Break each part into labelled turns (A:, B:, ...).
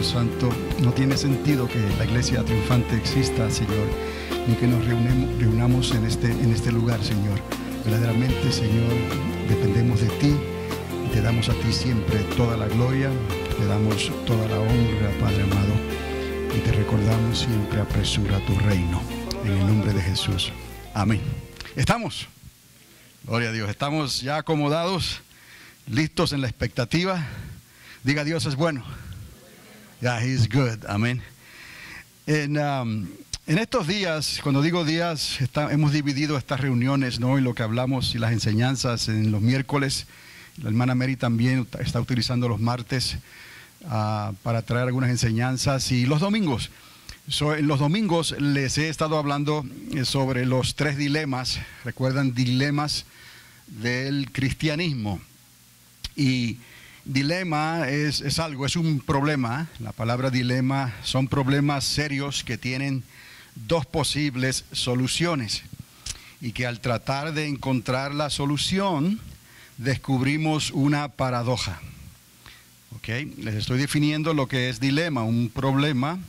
A: Espíritu Santo. No tiene sentido que la iglesia triunfante exista, Señor, ni que nos reunamos en este lugar, Señor. Verdaderamente, Señor, dependemos de ti y te damos a ti siempre toda la gloria, te damos toda la honra, Padre amado, y te recordamos siempre: apresura tu reino. En el nombre de Jesús. Amén. ¿Estamos? Gloria a Dios. ¿Estamos ya acomodados? ¿Listos en la expectativa? Diga: Dios es bueno. Yeah, He is good. Amén. En estos días, cuando digo días, hemos dividido estas reuniones, ¿no? Y lo que hablamos y las enseñanzas en los miércoles. La hermana Mary también está utilizando los martes para traer algunas enseñanzas. Y los domingos. En los domingos les he estado hablando sobre los 3 dilemas. ¿Recuerdan? Dilemas del cristianismo. Y dilema es un problema. La palabra dilema son problemas serios que tienen 2 posibles soluciones. Y que al tratar de encontrar la solución, descubrimos una paradoja. ¿Ok? Les estoy definiendo lo que es dilema, un problema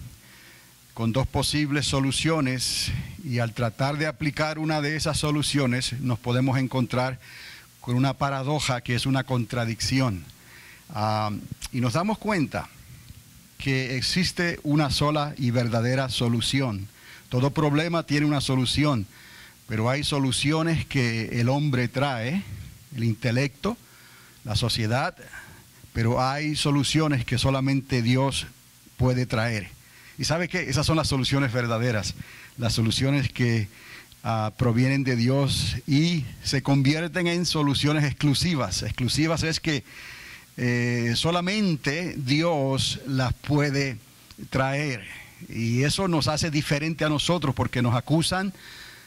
A: con 2 posibles soluciones, y al tratar de aplicar una de esas soluciones nos podemos encontrar con una paradoja, que es una contradicción. Y nos damos cuenta que existe una sola y verdadera solución. Todo problema tiene una solución, pero hay soluciones que el hombre trae, el intelecto, la sociedad, pero hay soluciones que solamente Dios puede traer. ¿Y sabe qué? Esas son las soluciones verdaderas, las soluciones que provienen de Dios y se convierten en soluciones exclusivas. Exclusivas es que solamente Dios las puede traer, y eso nos hace diferente a nosotros, porque nos acusan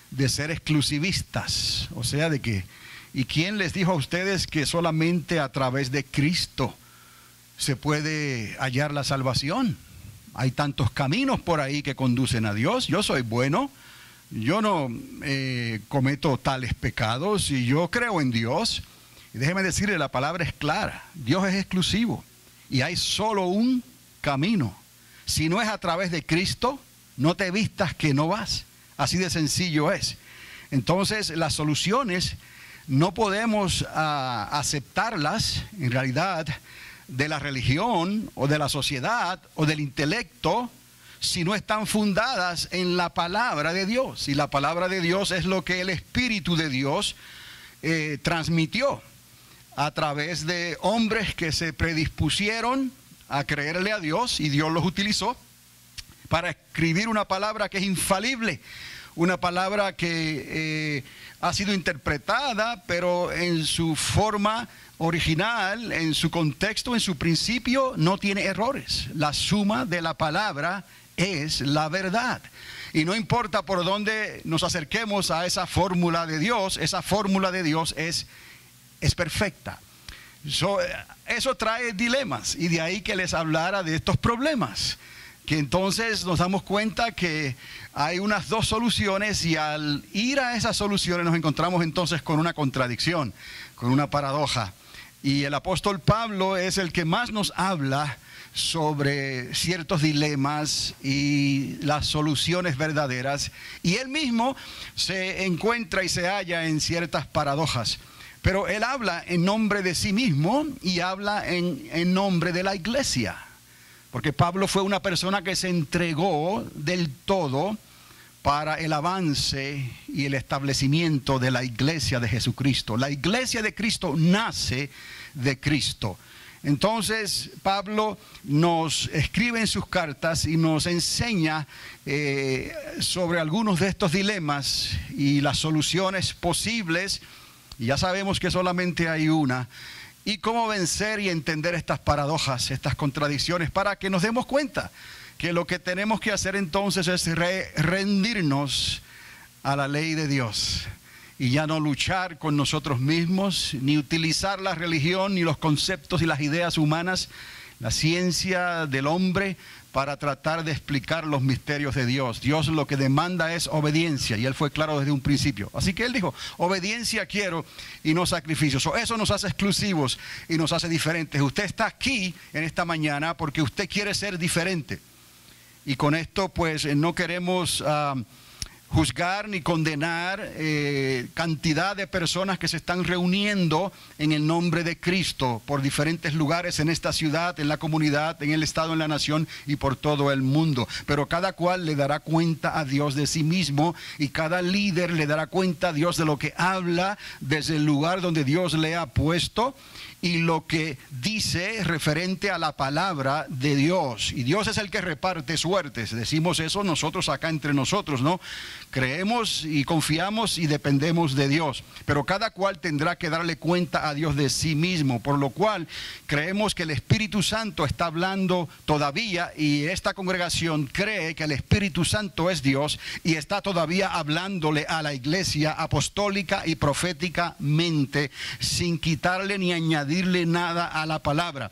A: de ser exclusivistas. O sea, de que, ¿y quién les dijo a ustedes que solamente a través de Cristo se puede hallar la salvación? Hay tantos caminos por ahí que conducen a Dios. Yo soy bueno, yo no cometo tales pecados y yo creo en Dios. Y déjeme decirle, la palabra es clara. Dios es exclusivo y hay solo un camino. Si no es a través de Cristo, no te vistas que no vas. Así de sencillo es. Entonces, las soluciones no podemos aceptarlas, en realidad, de la religión o de la sociedad o del intelecto, si no están fundadas en la palabra de Dios. Y la palabra de Dios es lo que el Espíritu de Dios transmitió a través de hombres que se predispusieron a creerle a Dios, y Dios los utilizó para escribir una palabra que es infalible, una palabra que ha sido interpretada, pero en su forma original, en su contexto, en su principio, no tiene errores. La suma de la palabra es la verdad. Y no importa por dónde nos acerquemos a esa fórmula de Dios, esa fórmula de Dios es perfecta. Eso trae dilemas, y de ahí que les hablara de estos problemas. Que entonces nos damos cuenta que hay unas 2 soluciones, y al ir a esas soluciones nos encontramos entonces con una contradicción, con una paradoja. Y el apóstol Pablo es el que más nos habla sobre ciertos dilemas y las soluciones verdaderas. Y él mismo se encuentra y se halla en ciertas paradojas. Pero él habla en nombre de sí mismo y habla en nombre de la iglesia. Porque Pablo fue una persona que se entregó del todo para el avance y el establecimiento de la iglesia de Jesucristo. La iglesia de Cristo nace de Cristo. Entonces Pablo nos escribe en sus cartas y nos enseña sobre algunos de estos dilemas y las soluciones posibles. Y ya sabemos que solamente hay una. Y cómo vencer y entender estas paradojas, estas contradicciones, para que nos demos cuenta que lo que tenemos que hacer entonces es rendirnos a la ley de Dios. Y ya no luchar con nosotros mismos, ni utilizar la religión, ni los conceptos y las ideas humanas, la ciencia del hombre, para tratar de explicar los misterios de Dios. Dios lo que demanda es obediencia, y Él fue claro desde un principio. Así que Él dijo, obediencia quiero y no sacrificios. Eso nos hace exclusivos y nos hace diferentes. Usted está aquí en esta mañana porque usted quiere ser diferente. Y con esto pues no queremos juzgar ni condenar cantidad de personas que se están reuniendo en el nombre de Cristo por diferentes lugares en esta ciudad, en la comunidad, en el estado, en la nación y por todo el mundo. Pero cada cual le dará cuenta a Dios de sí mismo, y cada líder le dará cuenta a Dios de lo que habla desde el lugar donde Dios le ha puesto y lo que dice referente a la palabra de Dios. Y Dios es el que reparte suertes. Decimos eso nosotros acá entre nosotros, ¿no? Creemos y confiamos y dependemos de Dios. Pero cada cual tendrá que darle cuenta a Dios de sí mismo. Por lo cual creemos que el Espíritu Santo está hablando todavía, y esta congregación cree que el Espíritu Santo es Dios y está todavía hablándole a la iglesia apostólica y proféticamente, sin quitarle ni añadirle nada a la palabra.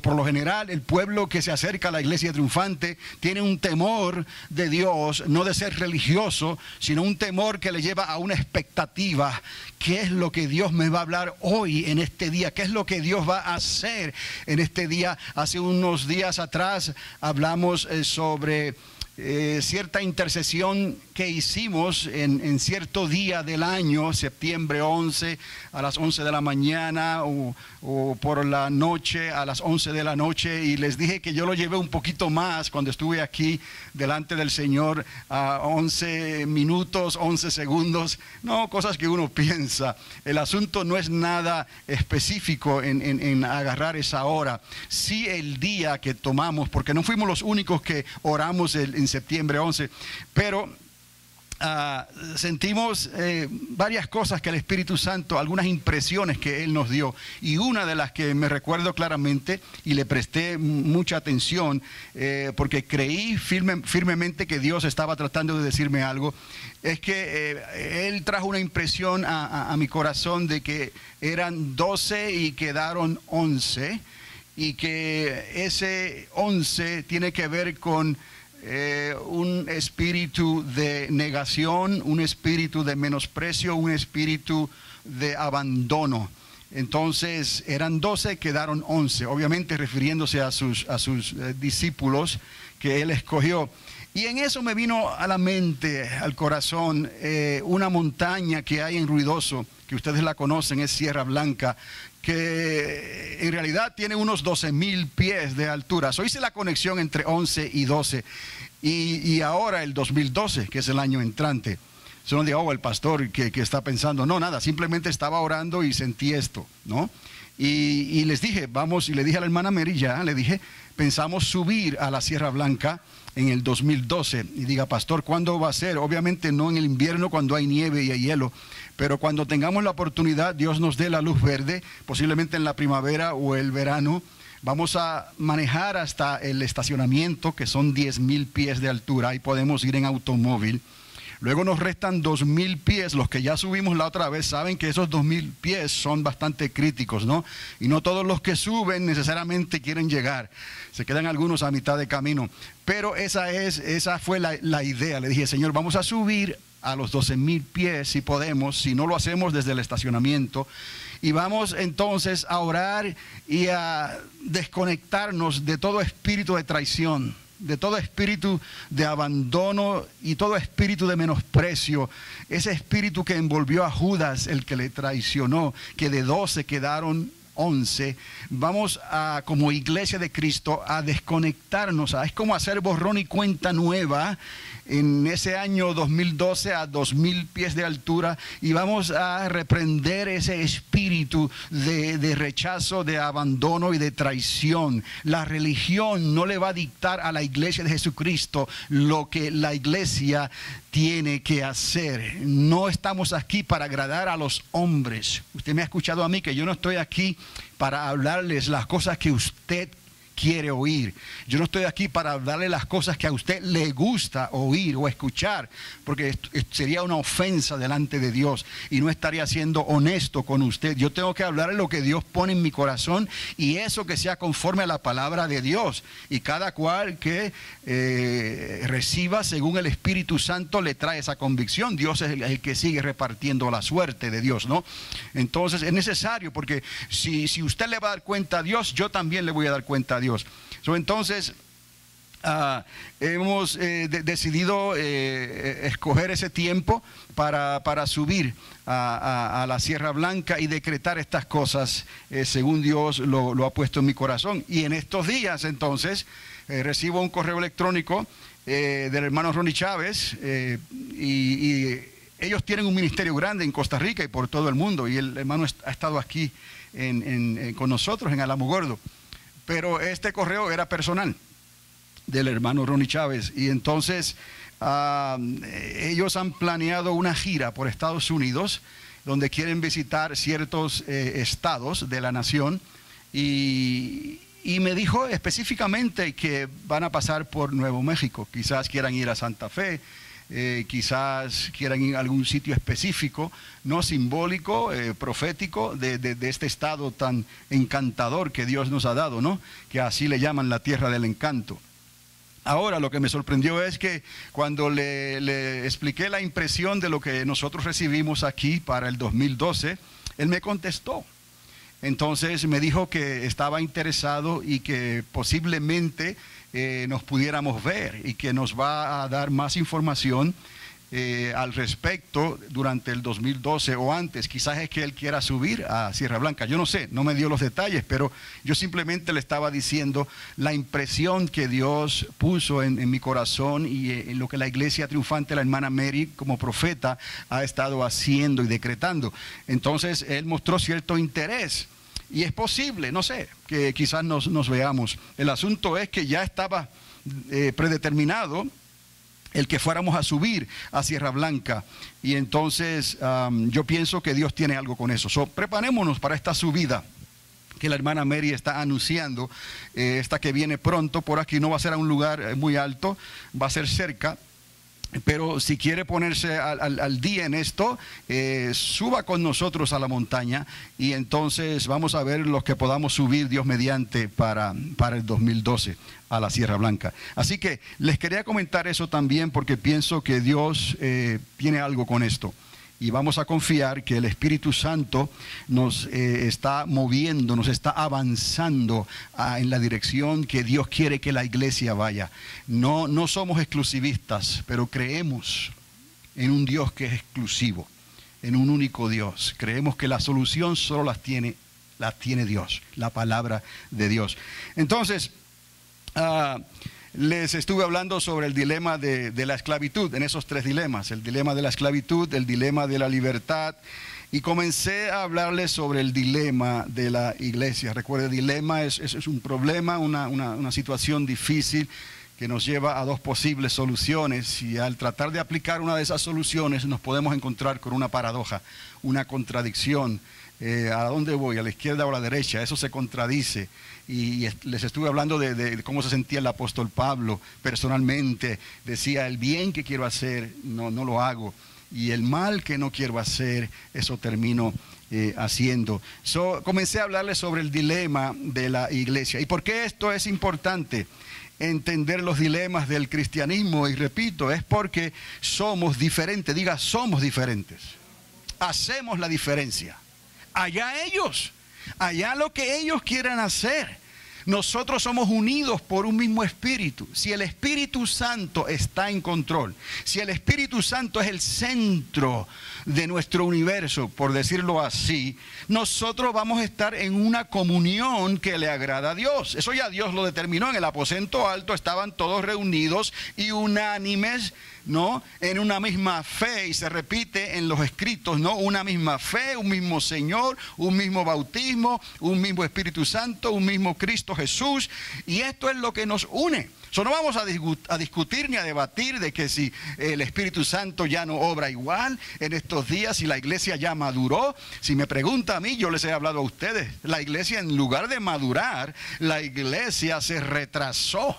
A: Por lo general, el pueblo que se acerca a la iglesia triunfante tiene un temor de Dios, no de ser religioso, sino un temor que le lleva a una expectativa. ¿Qué es lo que Dios me va a hablar hoy en este día? ¿Qué es lo que Dios va a hacer en este día? Hace unos días atrás hablamos sobre cierta intercesión que hicimos en cierto día del año, septiembre 11, a las 11 de la mañana o por la noche, a las 11 de la noche, y les dije que yo lo llevé un poquito más cuando estuve aquí delante del Señor, a 11 minutos, 11 segundos, no, cosas que uno piensa. El asunto no es nada específico en agarrar esa hora, sí el día que tomamos, porque no fuimos los únicos que oramos en septiembre 11, pero sentimos varias cosas que el Espíritu Santo, algunas impresiones que Él nos dio, y una de las que me recuerdo claramente y le presté mucha atención porque creí firmemente que Dios estaba tratando de decirme algo, es que Él trajo una impresión a mi corazón de que eran 12 y quedaron 11, y que ese 11 tiene que ver con un espíritu de negación, un espíritu de menosprecio, un espíritu de abandono. Entonces eran 12, quedaron 11, obviamente refiriéndose a sus discípulos que Él escogió. Y en eso me vino a la mente, al corazón, una montaña que hay en Ruidoso, que ustedes la conocen, es Sierra Blanca, que en realidad tiene unos 12,000 pies de altura. So, hice la conexión entre 11 y 12, y ahora el 2012, que es el año entrante. No digo, el pastor que está pensando, no, nada, simplemente estaba orando y sentí esto, ¿no? Y les dije, vamos, y le dije a la hermana Mary, ya, le dije, pensamos subir a la Sierra Blanca en el 2012. Y diga, pastor, ¿cuándo va a ser? Obviamente no en el invierno cuando hay nieve y hay hielo, pero cuando tengamos la oportunidad, Dios nos dé la luz verde, posiblemente en la primavera o el verano, vamos a manejar hasta el estacionamiento, que son 10,000 pies de altura, y podemos ir en automóvil. Luego nos restan 2,000 pies. Los que ya subimos la otra vez saben que esos 2,000 pies son bastante críticos, ¿no? Y no todos los que suben necesariamente quieren llegar. Se quedan algunos a mitad de camino. Pero esa fue la idea. Le dije, Señor, vamos a subir a los 12,000 pies si podemos, si no lo hacemos desde el estacionamiento. Y vamos entonces a orar y a desconectarnos de todo espíritu de traición, de todo espíritu de abandono y todo espíritu de menosprecio, ese espíritu que envolvió a Judas, el que le traicionó, que de 12 quedaron 11. Vamos a, como iglesia de Cristo, a desconectarnos, es como hacer borrón y cuenta nueva en ese año 2012 a 2,000 pies de altura, y vamos a reprender ese espíritu de rechazo, de abandono y de traición. La religión no le va a dictar a la iglesia de Jesucristo lo que la iglesia tiene que hacer. No estamos aquí para agradar a los hombres. Usted me ha escuchado a mí que yo no estoy aquí para hablarles las cosas que usted quiere oír. Yo no estoy aquí para darle las cosas que a usted le gusta oír o escuchar, porque sería una ofensa delante de Dios y no estaría siendo honesto con usted. Yo tengo que hablarle lo que Dios pone en mi corazón y eso que sea conforme a la palabra de Dios. Y cada cual que reciba según el Espíritu Santo le trae esa convicción. Dios es el que sigue repartiendo la suerte de Dios, ¿no? Entonces es necesario, porque si usted le va a dar cuenta a Dios, yo también le voy a dar cuenta a Dios. Entonces hemos decidido escoger ese tiempo para subir a la Sierra Blanca y decretar estas cosas según Dios lo ha puesto en mi corazón. Y en estos días entonces recibo un correo electrónico del hermano Ronnie Chávez y ellos tienen un ministerio grande en Costa Rica y por todo el mundo, y el hermano ha estado aquí con nosotros en Alamogordo, pero este correo era personal del hermano Ronnie Chávez, y entonces ellos han planeado una gira por Estados Unidos donde quieren visitar ciertos estados de la nación, y me dijo específicamente que van a pasar por Nuevo México. Quizás quieran ir a Santa Fe, quizás quieran ir a algún sitio específico, no simbólico, profético, de este estado tan encantador que Dios nos ha dado, ¿no? Que así le llaman la tierra del encanto. Ahora, lo que me sorprendió es que cuando le expliqué la impresión de lo que nosotros recibimos aquí para el 2012, él me contestó. Entonces me dijo que estaba interesado y que posiblemente nos pudiéramos ver, y que nos va a dar más información al respecto durante el 2012 o antes. Quizás es que él quiera subir a Sierra Blanca, yo no sé, no me dio los detalles, pero yo simplemente le estaba diciendo la impresión que Dios puso en mi corazón y en lo que la iglesia triunfante, la hermana Mary como profeta ha estado haciendo y decretando. Entonces él mostró cierto interés. Y es posible, no sé, que quizás nos veamos. El asunto es que ya estaba predeterminado el que fuéramos a subir a Sierra Blanca. Y entonces yo pienso que Dios tiene algo con eso. Preparémonos para esta subida que la hermana Mary está anunciando, esta que viene pronto. Por aquí no va a ser a un lugar muy alto, va a ser cerca. Pero si quiere ponerse al día en esto, suba con nosotros a la montaña, y entonces vamos a ver los que podamos subir, Dios mediante, para el 2012 a la Sierra Blanca. Así que les quería comentar eso también, porque pienso que Dios tiene algo con esto. Y vamos a confiar que el Espíritu Santo nos está moviendo, nos está avanzando en la dirección que Dios quiere que la iglesia vaya. No somos exclusivistas, pero creemos en un Dios que es exclusivo, en un único Dios. Creemos que la solución solo la tiene Dios, la palabra de Dios. Entonces, les estuve hablando sobre el dilema de la esclavitud, en esos tres dilemas: el dilema de la esclavitud, el dilema de la libertad, y comencé a hablarles sobre el dilema de la iglesia. Recuerde, dilema es un problema, una situación difícil que nos lleva a dos posibles soluciones, y al tratar de aplicar una de esas soluciones nos podemos encontrar con una paradoja, una contradicción. ¿A dónde voy? ¿A la izquierda o a la derecha? Eso se contradice. Y les estuve hablando de cómo se sentía el apóstol Pablo personalmente. Decía: el bien que quiero hacer no lo hago, y el mal que no quiero hacer, eso termino haciendo. Comencé a hablarles sobre el dilema de la iglesia. ¿Y por qué esto es importante? Entender los dilemas del cristianismo, y repito, es porque somos diferentes. Diga: somos diferentes. Hacemos la diferencia. Allá ellos, allá lo que ellos quieran hacer. Nosotros somos unidos por un mismo espíritu. Si el Espíritu Santo está en control, si el Espíritu Santo es el centro de nuestro universo, por decirlo así, nosotros vamos a estar en una comunión que le agrada a Dios. Eso ya Dios lo determinó. En el aposento alto estaban todos reunidos y unánimes ¿no? En una misma fe, y se repite en los escritos, ¿no? Una misma fe, un mismo Señor, un mismo bautismo, un mismo Espíritu Santo, un mismo Cristo Jesús, y esto es lo que nos une. No vamos a discutir ni a debatir de que si el Espíritu Santo ya no obra igual en estos días, si la iglesia ya maduró. Si me pregunta a mí, yo les he hablado a ustedes, la iglesia, en lugar de madurar, la iglesia se retrasó.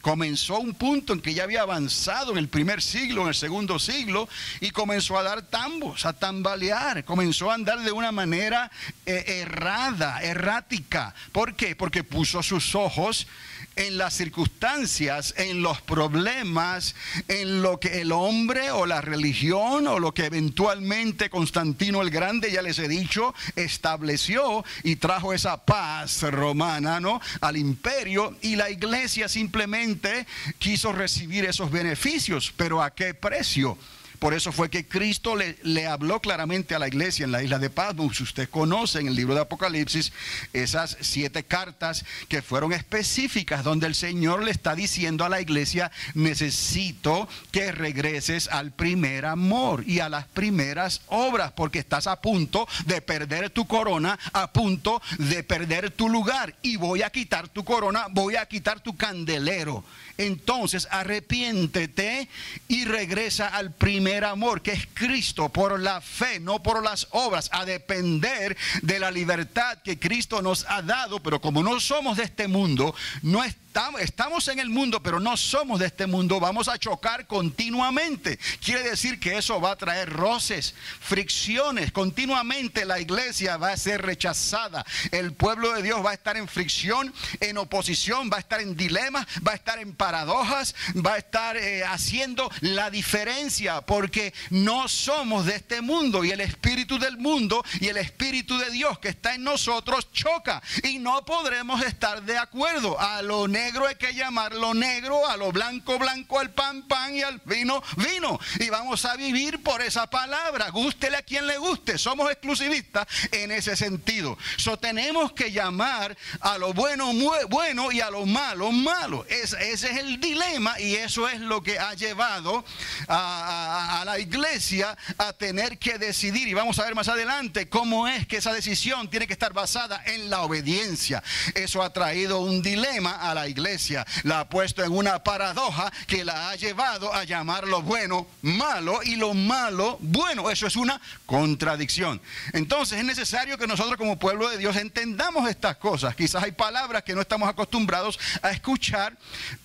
A: Comenzó un punto en que ya había avanzado en el primer siglo, en el segundo siglo, y comenzó a dar tambos, a tambalear, comenzó a andar de una manera errática. ¿Por qué? Porque puso sus ojos en las circunstancias, en los problemas, en lo que el hombre o la religión o lo que eventualmente Constantino el Grande, ya les he dicho, estableció y trajo esa paz romana, ¿no?, al imperio, y la iglesia simplemente quiso recibir esos beneficios, pero ¿a qué precio? Por eso fue que Cristo le habló claramente a la iglesia en la isla de Patmos. Usted conoce en el libro de Apocalipsis esas 7 cartas que fueron específicas, donde el Señor le está diciendo a la iglesia: necesito que regreses al primer amor y a las primeras obras, porque estás a punto de perder tu corona, a punto de perder tu lugar, y voy a quitar tu corona, voy a quitar tu candelero. Entonces arrepiéntete y regresa al primer amor, que es Cristo, por la fe, no por las obras, a depender de la libertad que Cristo nos ha dado. Pero como no somos de este mundo, no estamos en el mundo, pero no somos de este mundo, vamos a chocar continuamente. Quiere decir que eso va a traer roces, fricciones. Continuamente la iglesia va a ser rechazada. El pueblo de Dios va a estar en fricción, en oposición, va a estar en dilemas, va a estar en paradojas, va a estar haciendo la diferencia, porque no somos de este mundo, y el espíritu del mundo y el espíritu de Dios que está en nosotros choca, y no podremos estar de acuerdo. A lo negro hay que llamarlo negro, a lo blanco blanco, al pan pan y al vino vino, y vamos a vivir por esa palabra, gústele a quien le guste. Somos exclusivistas en ese sentido. Tenemos que llamar a lo bueno bueno y a lo malo malo. Ese es el dilema, y eso es lo que ha llevado a la iglesia a tener que decidir, y vamos a ver más adelante cómo es que esa decisión tiene que estar basada en la obediencia. Eso ha traído un dilema a la iglesia, la ha puesto en una paradoja que la ha llevado a llamar lo bueno malo y lo malo bueno. Eso es una contradicción. Entonces es necesario que nosotros como pueblo de Dios entendamos estas cosas. Quizás hay palabras que no estamos acostumbrados a escuchar,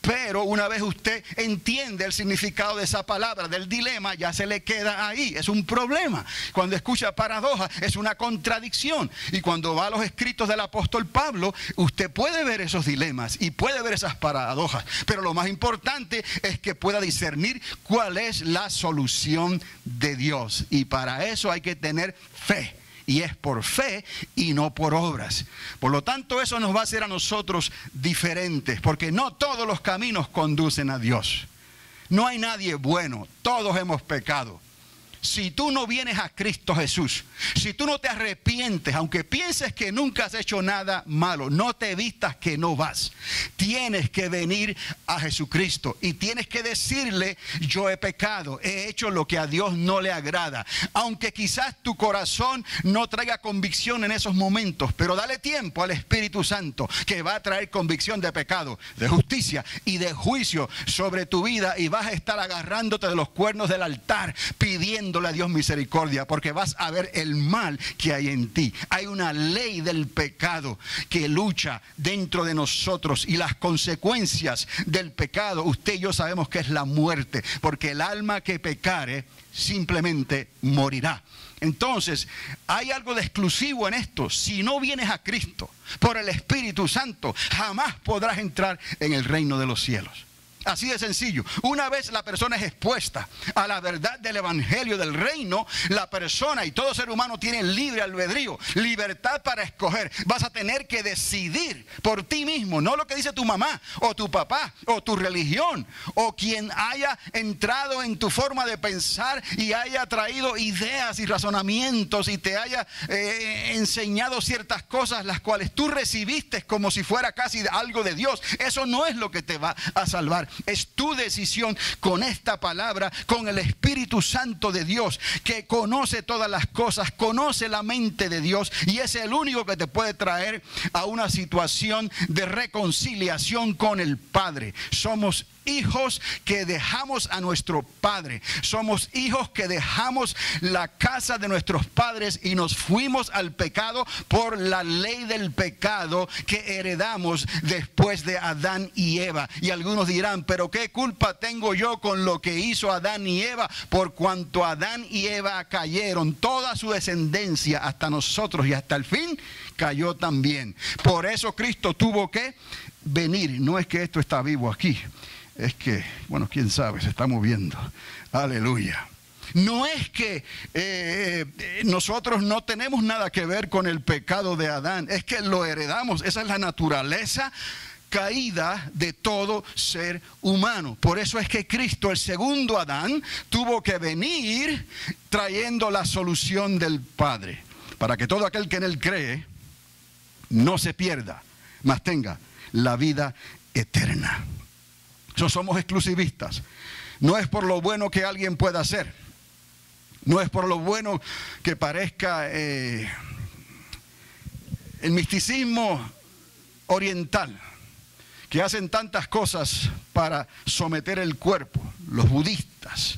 A: pero una vez usted entiende el significado de esa palabra, del dilema, ya se le queda ahí. Es un problema. Cuando escucha paradoja, es una contradicción. Y cuando va a los escritos del apóstol Pablo, usted puede ver esos dilemas y puede ver esas paradojas, pero lo más importante es que pueda discernir cuál es la solución de Dios, y para eso hay que tener fe, y es por fe y no por obras. Por lo tanto, eso nos va a hacer a nosotros diferentes, porque no todos los caminos conducen a Dios. No hay nadie bueno, todos hemos pecado. Si tú no vienes a Cristo Jesús, si tú no te arrepientes, aunque pienses que nunca has hecho nada malo, no te vistas que no vas. Tienes que venir a Jesucristo y tienes que decirle: yo he pecado, he hecho lo que a Dios no le agrada. Aunque quizás tu corazón no traiga convicción en esos momentos, pero dale tiempo al Espíritu Santo, que va a traer convicción de pecado, de justicia y de juicio sobre tu vida, y vas a estar agarrándote de los cuernos del altar, pidiendo a Dios misericordia, porque vas a ver el mal que hay en ti. Hay una ley del pecado que lucha dentro de nosotros, y las consecuencias del pecado, usted y yo sabemos que es la muerte, porque el alma que pecare simplemente morirá. Entonces, hay algo de exclusivo en esto. Si no vienes a Cristo por el Espíritu Santo, jamás podrás entrar en el reino de los cielos. Así de sencillo. Una vez la persona es expuesta a la verdad del evangelio del reino, la persona y todo ser humano tiene libre albedrío, libertad para escoger. Vas a tener que decidir por ti mismo, no lo que dice tu mamá o tu papá o tu religión o quien haya entrado en tu forma de pensar y haya traído ideas y razonamientos y te haya enseñado ciertas cosas las cuales tú recibiste como si fuera casi algo de Dios. Eso no es lo que te va a salvar. Es tu decisión con esta palabra, con el Espíritu Santo de Dios, que conoce todas las cosas, conoce la mente de Dios y es el único que te puede traer a una situación de reconciliación con el Padre. Somos hijos que dejamos a nuestro padre. Somos hijos que dejamos la casa de nuestros padres y nos fuimos al pecado por la ley del pecado que heredamos después de Adán y Eva. Y algunos dirán, pero ¿qué culpa tengo yo con lo que hizo Adán y Eva? Por cuanto Adán y Eva cayeron, toda su descendencia hasta nosotros y hasta el fin cayó también. Por eso Cristo tuvo que venir. No es que esto está vivo aquí, es que, bueno, quién sabe, se está moviendo. Aleluya. No es que nosotros no tenemos nada que ver con el pecado de Adán, es que lo heredamos. Esa es la naturaleza caída de todo ser humano. Por eso es que Cristo, el segundo Adán, tuvo que venir trayendo la solución del Padre, para que todo aquel que en él cree no se pierda, mas tenga la vida eterna. Somos exclusivistas. No es por lo bueno que alguien pueda hacer. No es por lo bueno que parezca el misticismo oriental, que hacen tantas cosas para someter el cuerpo. Los budistas,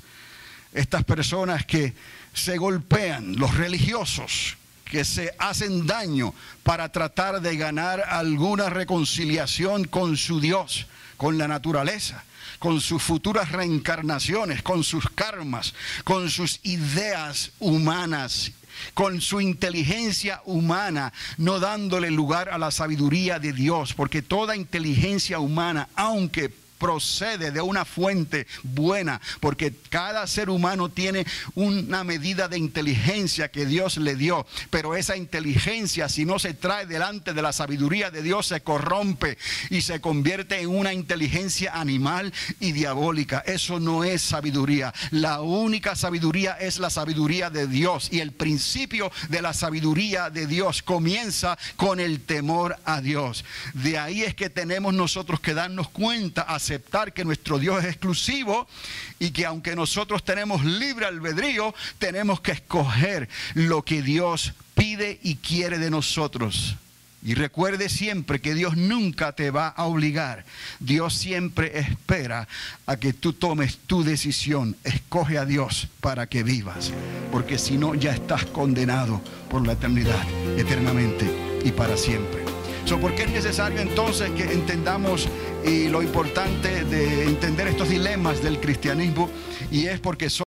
A: estas personas que se golpean, los religiosos, que se hacen daño para tratar de ganar alguna reconciliación con su Dios, con la naturaleza, con sus futuras reencarnaciones, con sus karmas, con sus ideas humanas, con su inteligencia humana, no dándole lugar a la sabiduría de Dios, porque toda inteligencia humana, aunque procede de una fuente buena, porque cada ser humano tiene una medida de inteligencia que Dios le dio, pero esa inteligencia, si no se trae delante de la sabiduría de Dios, se corrompe y se convierte en una inteligencia animal y diabólica. Eso no es sabiduría. La única sabiduría es la sabiduría de Dios, y el principio de la sabiduría de Dios comienza con el temor a Dios. De ahí es que tenemos nosotros que darnos cuenta, aceptar que nuestro Dios es exclusivo y que aunque nosotros tenemos libre albedrío, tenemos que escoger lo que Dios pide y quiere de nosotros. Y recuerde siempre que Dios nunca te va a obligar. Dios siempre espera a que tú tomes tu decisión. Escoge a Dios para que vivas, porque si no ya estás condenado por la eternidad, eternamente y para siempre. ¿Por qué es necesario entonces que entendamos lo importante de entender estos dilemas del cristianismo? Y es porque